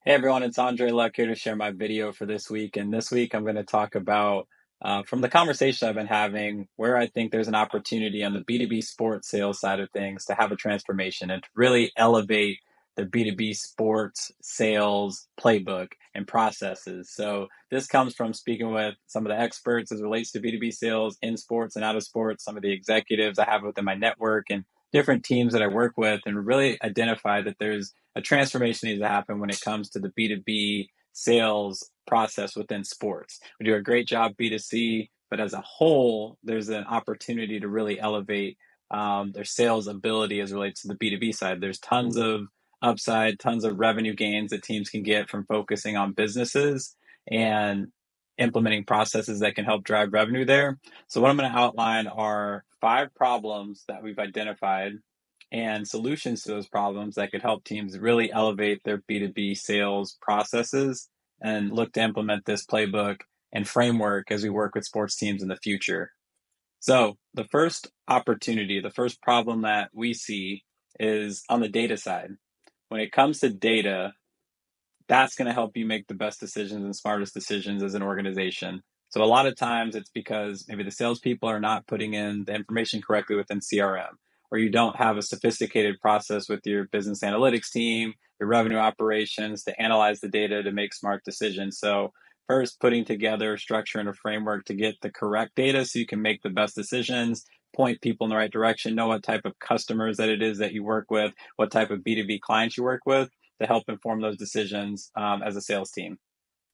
Hey everyone, it's Andre Luck here to share my video for this week. And this week I'm going to talk about, from the conversation I've been having, where I think there's an opportunity on the B2B sports sales side of things to have a transformation and to really elevate the B2B sports sales playbook and processes. So this comes from speaking with some of the experts as it relates to B2B sales in sports and out of sports, some of the executives I have within my network and different teams that I work with, and really identify that there's a transformation needs to happen when it comes to the B2B sales process within sports. We do a great job B2C, but as a whole, there's an opportunity to really elevate their sales ability as it relates to the B2B side. There's tons of upside, tons of revenue gains that teams can get from focusing on businesses and implementing processes that can help drive revenue there. So, what I'm going to outline are 5 problems that we've identified and solutions to those problems that could help teams really elevate their B2B sales processes and look to implement this playbook and framework as we work with sports teams in the future. So, the first opportunity, the first problem that we see is on the data side. When it comes to data, that's going to help you make the best decisions and smartest decisions as an organization. So a lot of times it's because maybe the salespeople are not putting in the information correctly within CRM, or you don't have a sophisticated process with your business analytics team, your revenue operations to analyze the data to make smart decisions. So first, putting together a structure and a framework to get the correct data so you can make the best decisions, point people in the right direction, know what type of customers that it is that you work with, what type of B2B clients you work with to help inform those decisions as a sales team.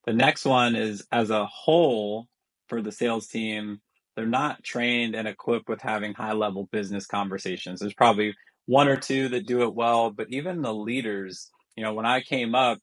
The next one is as a whole for the sales team, they're not trained and equipped with having high level business conversations. There's probably one or two that do it well, but even the leaders, when I came up,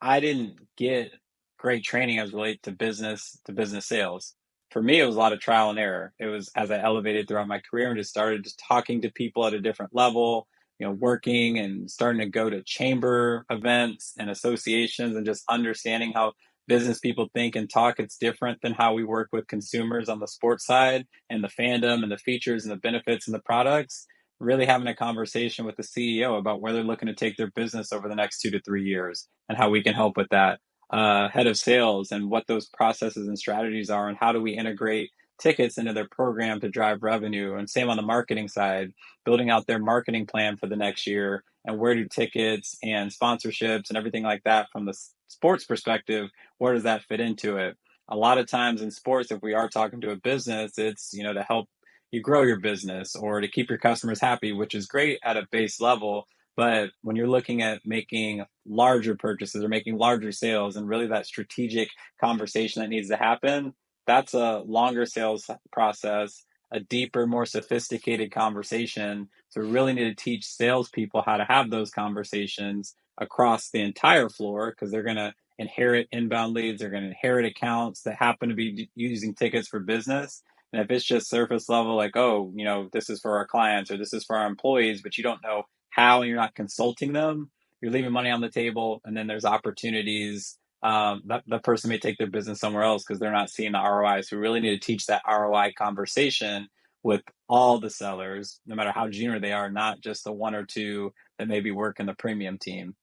I didn't get great training as relate to business sales. For me, it was a lot of trial and error. It was as I elevated throughout my career and just started just talking to people at a different level, working and starting to go to chamber events and associations and just understanding how business people think and talk. It's different than how we work with consumers on the sports side and the fandom and the features and the benefits and the products. Really having a conversation with the CEO about where they're looking to take their business over the next 2 to 3 years and how we can help with that. Head of sales and what those processes and strategies are, and how do we integrate tickets into their program to drive revenue. And same on the marketing side, building out their marketing plan for the next year, and where do tickets and sponsorships and everything like that from the sports perspective, where does that fit into it? A lot of times in sports, if we are talking to a business, it's to help you grow your business or to keep your customers happy, which is great at a base level. But when you're looking at making larger purchases or making larger sales and really that strategic conversation that needs to happen, that's a longer sales process, a deeper, more sophisticated conversation. So we really need to teach salespeople how to have those conversations across the entire floor, because they're going to inherit inbound leads, they're going to inherit accounts that happen to be using tickets for business. And if it's just surface level, like, oh, this is for our clients or this is for our employees, but you don't know how and you're not consulting them, you're leaving money on the table. And then there's opportunities that person may take their business somewhere else because they're not seeing the ROI. So we really need to teach that ROI conversation with all the sellers, no matter how junior they are, not just the one or two that maybe work in the premium team.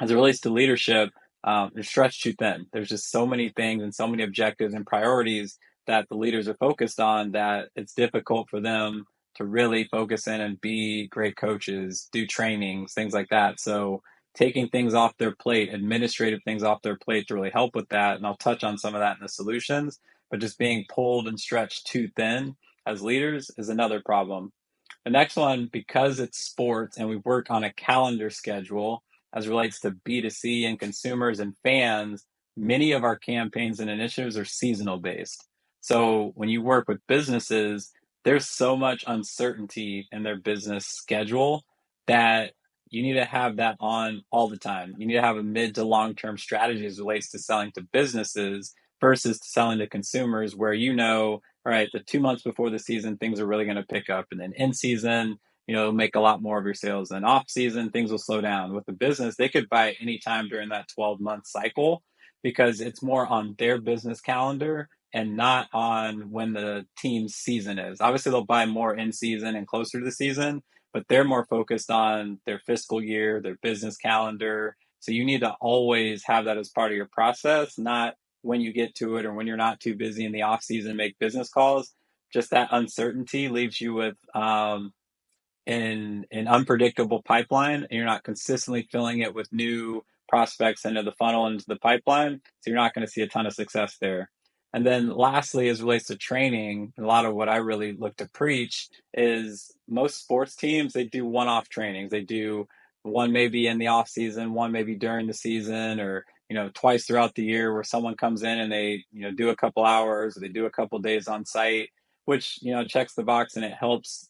As it relates to leadership, they're stretched too thin. There's just so many things and so many objectives and priorities that the leaders are focused on that it's difficult for them to really focus in and be great coaches, do trainings, things like that. So taking things off their plate, administrative things off their plate to really help with that. And I'll touch on some of that in the solutions, but just being pulled and stretched too thin as leaders is another problem. The next one, because it's sports and we work on a calendar schedule as it relates to B2C and consumers and fans, many of our campaigns and initiatives are seasonal based. So when you work with businesses, there's so much uncertainty in their business schedule that you need to have that on all the time. You need to have a mid to long term strategy as it relates to selling to businesses versus selling to consumers, where all right, the 2 months before the season, things are really going to pick up. And then in season, make a lot more of your sales. And off season, things will slow down. With the business, they could buy anytime during that 12-month cycle because it's more on their business calendar and not on when the team's season is. Obviously, they'll buy more in season and closer to the season, but they're more focused on their fiscal year, their business calendar. So you need to always have that as part of your process, not when you get to it or when you're not too busy in the off season make business calls. Just that uncertainty leaves you with an unpredictable pipeline, and you're not consistently filling it with new prospects into the funnel, into the pipeline. So you're not going to see a ton of success there. And then lastly, as relates to training, a lot of what I really look to preach is most sports teams, they do one-off trainings. They do one maybe in the off season, one maybe during the season, or twice throughout the year where someone comes in and they do a couple hours or they do a couple days on site, which checks the box and it helps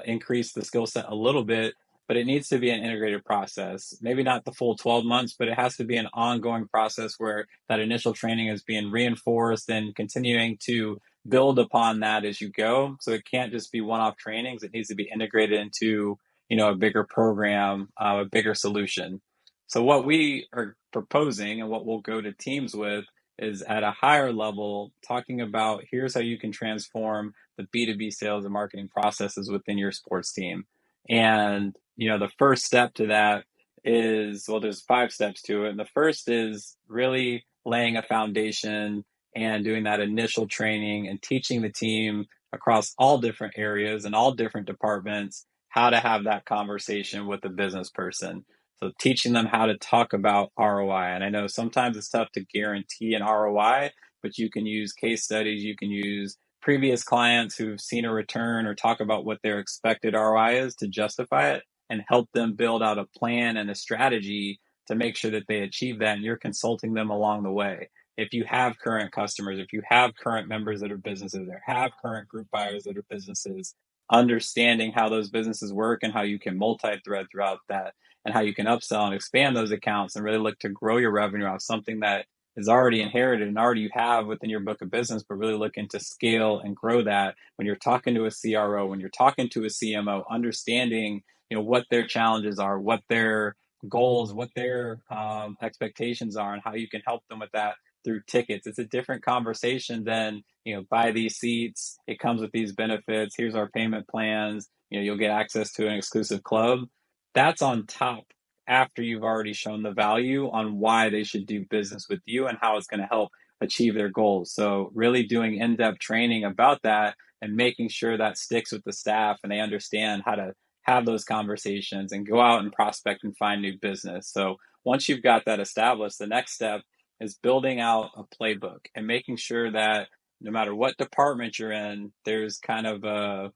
increase the skill set a little bit, but it needs to be an integrated process. Maybe not the full 12 months, but it has to be an ongoing process where that initial training is being reinforced and continuing to build upon that as you go. So it can't just be one-off trainings. It needs to be integrated into, a bigger program, a bigger solution. So what we are proposing and what we'll go to teams with is at a higher level, talking about here's how you can transform the B2B sales and marketing processes within your sports team. And, the first step to that is, well, there's 5 steps to it. And the first is really laying a foundation and doing that initial training and teaching the team across all different areas and all different departments how to have that conversation with the business person. So teaching them how to talk about ROI. And I know sometimes it's tough to guarantee an ROI, but you can use case studies, you can use previous clients who've seen a return or talk about what their expected ROI is to justify it and help them build out a plan and a strategy to make sure that they achieve that. And you're consulting them along the way. If you have current customers, if you have current members that are businesses, or have current group buyers that are businesses, understanding how those businesses work and how you can multi-thread throughout that and how you can upsell and expand those accounts and really look to grow your revenue out of something that is already inherited and already you have within your book of business, but really looking to scale and grow that when you're talking to a CRO, when you're talking to a CMO, understanding, what their challenges are, what their goals, what their expectations are, and how you can help them with that through tickets. It's a different conversation than, buy these seats. It comes with these benefits. Here's our payment plans. You'll get access to an exclusive club. That's on top after you've already shown the value on why they should do business with you and how it's going to help achieve their goals. So really doing in-depth training about that and making sure that sticks with the staff and they understand how to have those conversations and go out and prospect and find new business. So once you've got that established, the next step is building out a playbook and making sure that no matter what department you're in, there's kind of a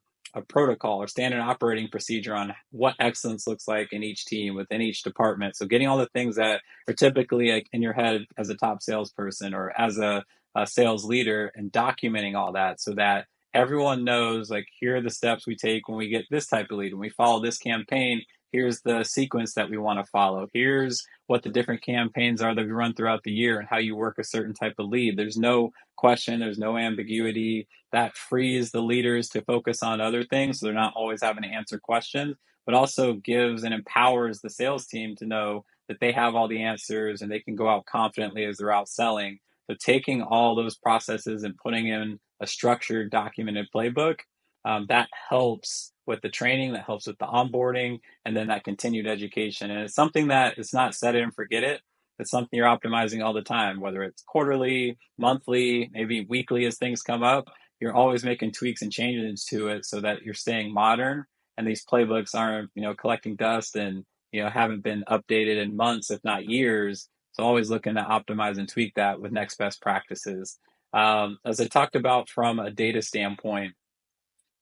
protocol or standard operating procedure on what excellence looks like in each team within each department. So getting all the things that are typically like in your head as a top salesperson or as a sales leader and documenting all that so that everyone knows like here are the steps we take when we get this type of lead. When we follow this campaign, here's the sequence that we want to follow. Here's what the different campaigns are that we run throughout the year and how you work a certain type of lead. There's no question, there's no ambiguity. That frees the leaders to focus on other things so they're not always having to answer questions, but also gives and empowers the sales team to know that they have all the answers and they can go out confidently as they're out selling. So taking all those processes and putting in a structured, documented playbook, that helps with the training, that helps with the onboarding, and then that continued education. And it's something that it's not set it and forget it. It's something you're optimizing all the time, whether it's quarterly, monthly, maybe weekly as things come up. You're always making tweaks and changes to it so that you're staying modern and these playbooks aren't, collecting dust and, haven't been updated in months, if not years. So always looking to optimize and tweak that with next best practices. As I talked about from a data standpoint,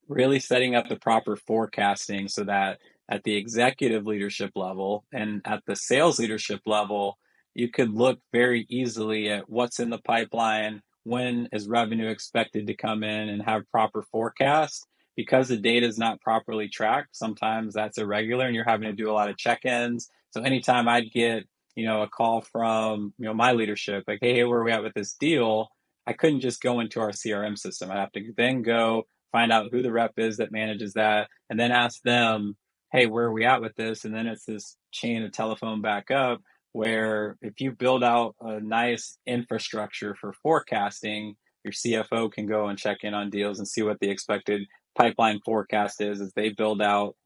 really setting up the proper forecasting so that at the executive leadership level and at the sales leadership level, you could look very easily at what's in the pipeline, when is revenue expected to come in, and have proper forecast. Because the data is not properly tracked, sometimes that's irregular and you're having to do a lot of check-ins. So anytime I'd get, a call from, my leadership, like, hey, where are we at with this deal? I couldn't just go into our CRM system. I have to then go find out who the rep is that manages that, and then ask them, hey, where are we at with this? And then it's this chain of telephone back up where if you build out a nice infrastructure for forecasting, your CFO can go and check in on deals and see what the expected pipeline forecast is as they build out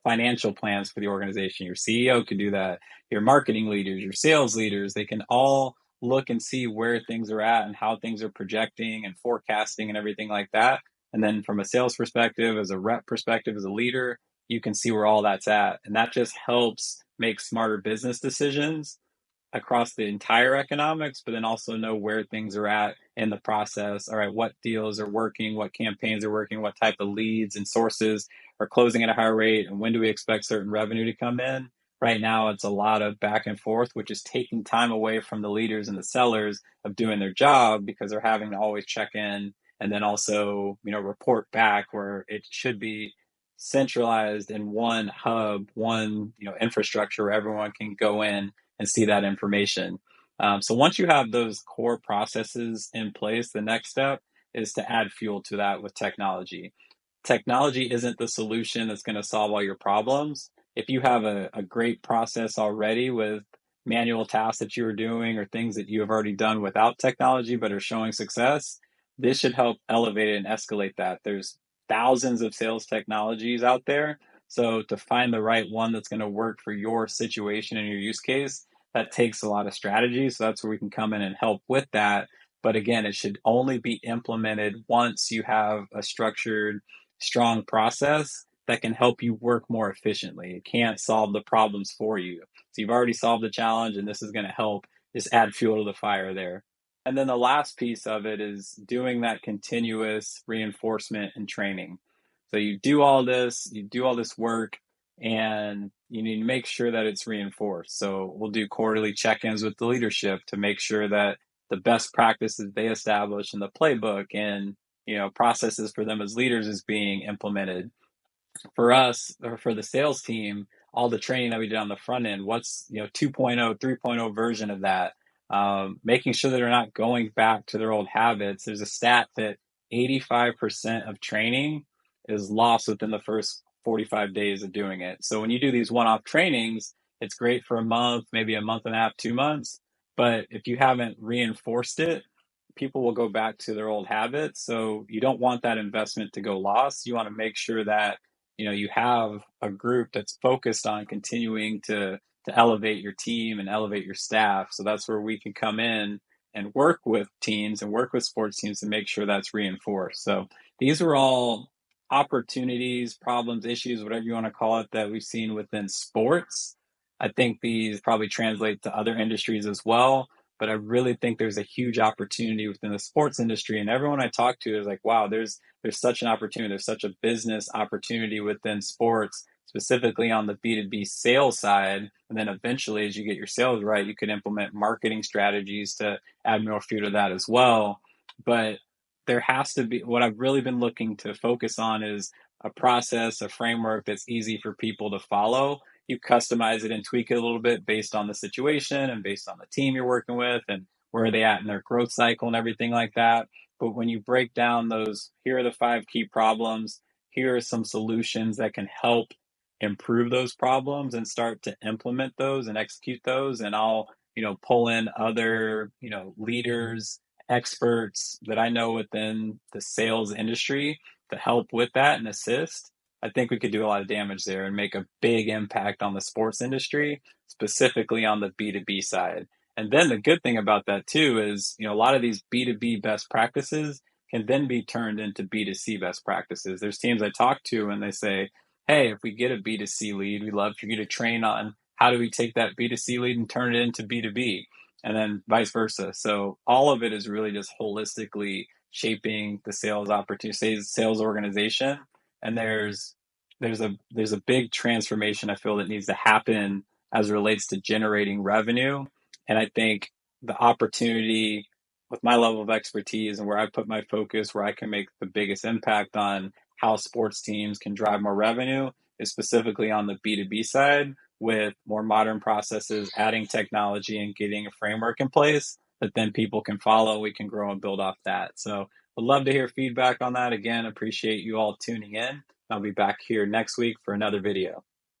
financial plans for the organization. Your CEO could do that. Your marketing leaders, your sales leaders, they can all look and see where things are at and how things are projecting and forecasting and everything like that. And then from a sales perspective, as a rep perspective, as a leader, you can see where all that's at. And that just helps make smarter business decisions across the entire economics, but then also know where things are at in the process. All right, what deals are working, what campaigns are working, what type of leads and sources are closing at a higher rate, and when do we expect certain revenue to come in? Right now, it's a lot of back and forth, which is taking time away from the leaders and the sellers of doing their job because they're having to always check in and then also, report back where it should be centralized in one hub, one, infrastructure where everyone can go in and see that information. So once you have those core processes in place, the next step is to add fuel to that with technology. Technology isn't the solution that's going to solve all your problems. If you have a great process already with manual tasks that you're doing or things that you have already done without technology but are showing success, this should help elevate it and escalate that. There's thousands of sales technologies out there. So to find the right one that's going to work for your situation and your use case, that takes a lot of strategy. So that's where we can come in and help with that. But again, it should only be implemented once you have a structured, strong process that can help you work more efficiently. It can't solve the problems for you. So you've already solved the challenge, and this is going to help just add fuel to the fire there. And then the last piece of it is doing that continuous reinforcement and training. So you do all this work, and you need to make sure that it's reinforced. So we'll do quarterly check-ins with the leadership to make sure that the best practices they establish in the playbook and processes for them as leaders is being implemented. For us, or for the sales team, all the training that we did on the front end, what's 2.0, 3.0 version of that, making sure that they're not going back to their old habits. There's a stat that 85% of training is lost within the first 45 days of doing it. So when you do these one-off trainings, it's great for a month, maybe a month and a half, 2 months. But if you haven't reinforced it, people will go back to their old habits. So you don't want that investment to go lost. You want to make sure that you have a group that's focused on continuing to elevate your team and elevate your staff. So that's where we can come in and work with teams and work with sports teams to make sure that's reinforced. So these are all opportunities, problems, issues, whatever you want to call it, that we've seen within sports. I think these probably translate to other industries as well, but I really think there's a huge opportunity within the sports industry. And everyone I talk to is like, wow, there's such an opportunity. There's such a business opportunity within sports, specifically on the B2B sales side. And then eventually, as you get your sales right, you can implement marketing strategies to add more fuel to that as well. But there has to be, what I've really been looking to focus on is a process, a framework that's easy for people to follow. You customize it and tweak it a little bit based on the situation and based on the team you're working with and where are they at in their growth cycle and everything like that. But when you break down those, here are the 5 key problems, here are some solutions that can help improve those problems and start to implement those and execute those. And I'll, pull in other, leaders, experts that I know within the sales industry to help with that and assist. I think we could do a lot of damage there and make a big impact on the sports industry, specifically on the B2B side. And then the good thing about that too is, a lot of these B2B best practices can then be turned into B2C best practices. There's teams I talk to and they say, hey, if we get a B2C lead, we'd love for you to train on how do we take that B2C lead and turn it into B2B, and then vice versa. So all of it is really just holistically shaping the sales opportunity, sales organization. And there's a big transformation I feel that needs to happen as it relates to generating revenue. And I think the opportunity with my level of expertise and where I put my focus, where I can make the biggest impact on how sports teams can drive more revenue, is specifically on the B2B side with more modern processes, adding technology and getting a framework in place that then people can follow. We can grow and build off that. So I'd love to hear feedback on that. Again, appreciate you all tuning in. I'll be back here next week for another video.